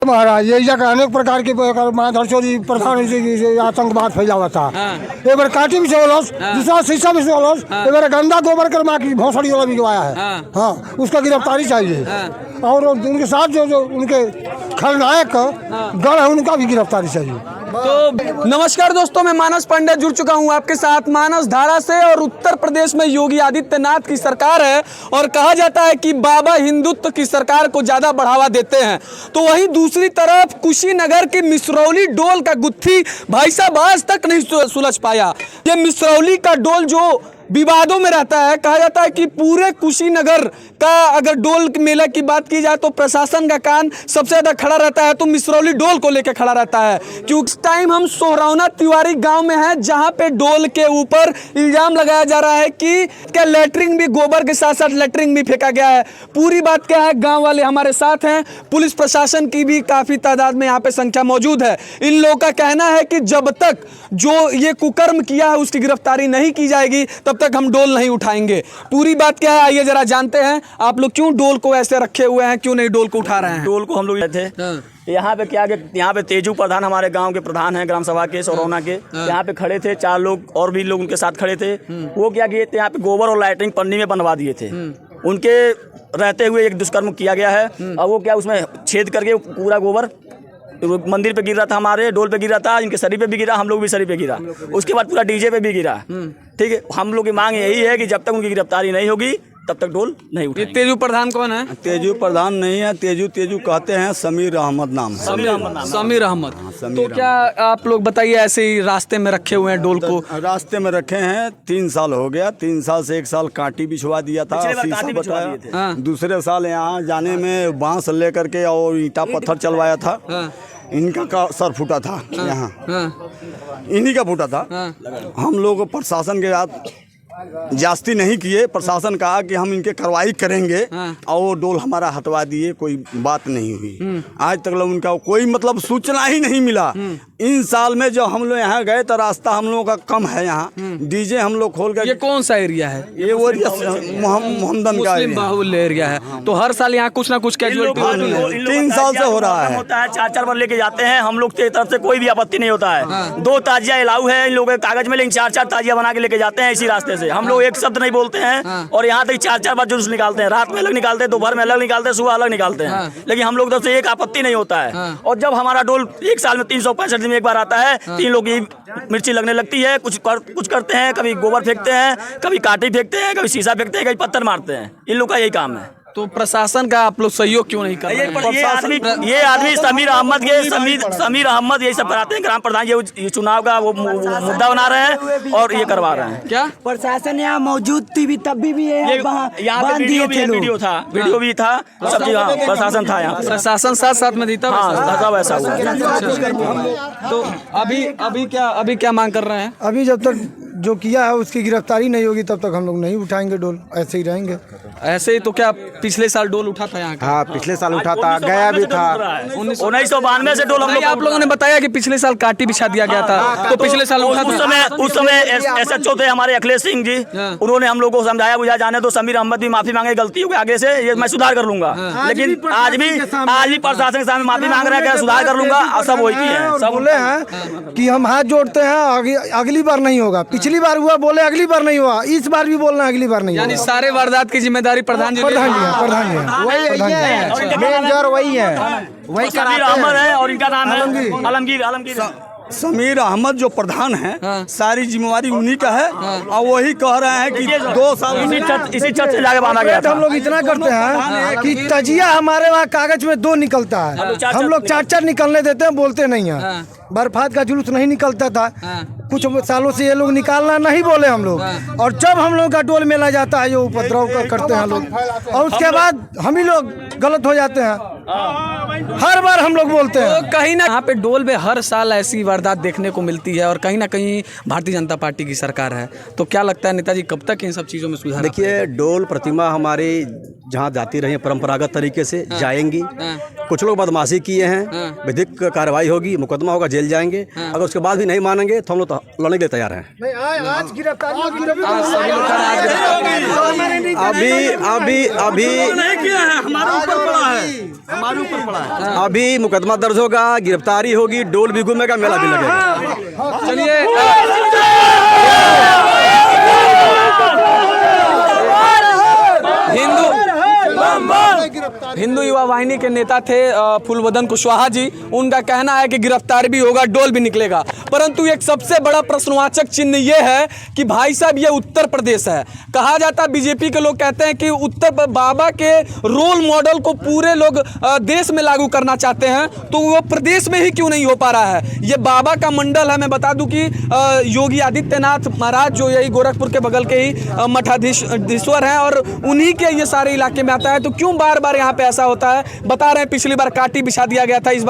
महाराज ये जगह अनेक प्रकार के माधरचोरी प्रधान आतंकवाद फैला हुआ था। एक बार काटी में से होलस, दूसरा शीशा में से होलस, एक बार गंदा गोबर कर माँ की भौसड़ी वाला बिकवाया है। हाँ, उसका गिरफ्तारी चाहिए। और उनके साथ जो उनके खलनायक गढ़ है उनका भी गिरफ्तारी चाहिए। तो नमस्कार दोस्तों, मैं मानस पांडे जुड़ चुका हूं आपके साथ मानस धारा से। और उत्तर प्रदेश में योगी आदित्यनाथ की सरकार है और कहा जाता है कि बाबा हिंदुत्व की सरकार को ज्यादा बढ़ावा देते हैं। तो वहीं दूसरी तरफ कुशीनगर के मिसरौली डोल का गुत्थी भाई साहब आज तक नहीं सुलझ पाया। ये मिसरौली का डोल जो विवादों में रहता है, कहा जाता है कि पूरे कुशीनगर का अगर डोल मेला की बात की जाए तो प्रशासन का कान सबसे ज्यादा खड़ा रहता है, तो मिसरौली डोल को लेकर खड़ा रहता है। क्योंकि इस टाइम हम सोहरौना तिवारी गांव में हैं, जहां पे डोल के ऊपर इल्जाम लगाया जा रहा है कि क्या लेटरिंग भी गोबर के साथ साथ लेटरिंग भी फेंका गया है। पूरी बात क्या है, गाँव वाले हमारे साथ हैं, पुलिस प्रशासन की भी काफी तादाद में यहाँ पे संख्या मौजूद है। इन लोगों का कहना है कि जब तक जो ये कुकर्म किया है उसकी गिरफ्तारी नहीं की जाएगी तब तक हम डोल नहीं उठाएंगे। पूरी बात क्या है आइए जरा जानते हैं। आप लोग क्यों डोल को ऐसे रखे हुए हैं, क्यों नहीं डोल को उठा रहे हैं? डोल को हम लोग थे यहाँ पे क्या, यहाँ पे तेजू प्रधान हमारे गांव के प्रधान हैं, ग्राम सभा के सोहरौना के, यहाँ पे खड़े थे 4 लोग और भी लोग उनके साथ खड़े थे। वो क्या किए थे, यहाँ पे गोबर और लाइटिंग पन्नी में बनवा दिए थे। उनके रहते हुए एक दुष्कर्म किया गया है। और वो क्या, उसमें छेद करके पूरा गोबर मंदिर पे गिर रहा था, हमारे डोल पे गिर रहा था, इनके शरीर पे भी गिरा, हम लोग भी शरीर पे गिरा, उसके बाद पूरा डीजे पे भी गिरा। ठीक है, हम लोग की मांग यही है कि जब तक उनकी गिरफ्तारी नहीं होगी तब तक डोल नहीं उठाएंगे। तेजू प्रधान कौन है? तेजू प्रधान नहीं है, तेजू कहते हैं समीर अहमद नाम है। समीर अहमद। तो क्या आप लोग बताइए, ऐसे ही रास्ते में रखे हुए हैं डोल को? रास्ते में रखे हैं, 3 साल हो गया। 3 साल से 1 साल कांटी बिछवा दिया था, शीशा बताया। दूसरे साल यहाँ जाने में बांस लेकर के और ईंटा पत्थर चलवाया था। इनका का सर फूटा था, यहाँ इन्हीं का फूटा था। हम लोग प्रशासन के साथ जास्ती नहीं किए। प्रशासन कहा कि हम इनके कार्रवाई करेंगे और वो डोल हमारा हटवा दिए, कोई बात नहीं हुई। आज तक उनका कोई मतलब सूचना ही नहीं मिला। इन साल में जो हम लोग यहाँ गए तो रास्ता हम लोगों का कम है। यहाँ डीजे हम लोग खोल कर। ये कौन सा एरिया है? ये वो मोहम्मदन का बाहुल्य एरिया है। तो हर साल यहाँ कुछ ना कुछ कैजुअलिटी 3 साल से हो रहा है। 4-4 बार लेके जाते हैं हम लोग की तरफ से, कोई भी आपत्ति नहीं होता है। 2 ताजिया अलाउ है इन लोगों के कागज में, लेकिन 4-4 ताजिया बना के लेके जाते हैं इसी रास्ते से। हम लोग एक शब्द नहीं बोलते हैं और यहाँ तक 4-4 बार जुलूस निकालते हैं। रात में अलग निकालते हैं, दोपहर में अलग निकालते हैं, सुबह अलग निकालते हैं, लेकिन हम लोग तरफ से एक आपत्ति नहीं होता है। और जब हमारा डोल 1 साल में 365 दिन में एक बार आता है, 3 लोग की मिर्ची लगने लगती है। कुछ करते हैं, कभी गोबर फेंकते हैं, कभी कांटी फेंकते हैं, कभी शीशा फेंकते हैं, कभी पत्थर मारते हैं। इन लोग का यही काम है। तो प्रशासन का आप लोग सहयोग क्यों नहीं कर रहे हैं? ये आदमी समीर अहमद यही सब कराते हैं। ग्राम प्रधान ये चुनाव का वो मुद्दा बना रहे हैं और ये करवा रहे हैं। क्या प्रशासन यहाँ मौजूद थी तभी भी यहाँ पे वीडियो भी था, सब चीज प्रशासन था यहाँ। प्रशासन साथ में देता वैसा हुआ। तो अभी क्या मांग कर रहे हैं? अभी जब तक जो किया है उसकी गिरफ्तारी नहीं होगी तब तक हम लोग नहीं उठाएंगे डोल, ऐसे ही रहेंगे। ऐसे ही तो क्या पिछले साल डोल उठा था यहाँ का? हाँ, पिछले साल उठा था, गया भी था। 1992 से डोल हम लोग। आप लोगों ने बताया कि पिछले साल काटी बिछा दिया गया था, तो पिछले साल उठा था। उस समय SHO थे हमारे अखिलेश सिंह जी, उन्होंने हम लोग को समझाया बुझाया, जाने तो समीर अहमद भी माफी मांगे, गलती हो गई आगे से ये मैं सुधार कर लूंगा। लेकिन आज भी प्रशासन के सामने माफी मांग रहे हैं, सुधार कर लूंगा। और सब वही है, सब बोले हैं कि हम हाथ जोड़ते हैं, अगली बार नहीं होगा। पिछली बार हुआ, बोले अगली बार नहीं हुआ, इस बार भी बोलना अगली बार नहीं। यानी सारे वारदात की जिम्मेदारी प्रधान जी वही है, वही समीर अहमद है और इनका नाम है आलमगीर। समीर अहमद जो प्रधान है, सारी जिम्मेवारी उन्हीं का है। और वही कह रहे हैं कि 2 साल इसी छत से जाके बांधा गया था। हम लोग इतना करते हैं कि तजिया हमारे वहाँ कागज में 2 निकलता है, हम लोग 4-4 निकलने देते हैं, बोलते नहीं है। बर्फात का जुलूस नहीं निकलता था, कुछ सालों से ये लोग निकालना नहीं बोले हम लोग। और जब हम लोग का डोल मेला जाता है जो उपद्रव करते हैं लोग, और उसके बाद हम ही लोग गलत हो जाते हैं। हर बार हम लोग बोलते हैं। तो कहीं ना यहाँ पे डोल में हर साल ऐसी वारदात देखने को मिलती है और कहीं ना कहीं भारतीय जनता पार्टी की सरकार है। तो क्या लगता है नेताजी, कब तक इन सब चीज़ों में सुधार? देखिए, डोल प्रतिमा हमारी जहाँ जाती रही परंपरागत तरीके से जाएंगी। कुछ लोग बदमाशी किए हैं, विधिक कार्रवाई होगी, मुकदमा होगा, जेल जाएंगे। अगर उसके बाद भी नहीं मानेंगे तो हम लोग तो लड़ने के लिए तैयार हैं। अभी अभी मुकदमा दर्ज होगा, गिरफ्तारी होगी, डोल भी घूमेगा, मेला भी लगेगा। चलिए हिंदू युवा वाहिनी के नेता थे फूलवदन कुशवाहा जी। उनका कहना है कि गिरफ्तार भी होगा, डोल भी निकलेगा। परंतु एक सबसे बड़ा प्रश्नवाचक चिन्ह ये है कि भाई साहब ये उत्तर प्रदेश है। कहा जाता है, बीजेपी के लोग कहते हैं कि उत्तर बाबा के रोल मॉडल को पूरे लोग देश में लागू करना चाहते हैं, तो वो प्रदेश में ही क्यों नहीं हो पा रहा है। ये बाबा का मंडल है। मैं बता दूं कि योगी आदित्यनाथ महाराज जो यही गोरखपुर के बगल के ही मठाधीश्वर हैं और उन्हीं के ये सारे इलाके में आता है। तो क्यों बार बार यहाँ पे ऐसा होता है? बता रहे हैं पिछली बार काटी बिछा दिया गया था, इस बार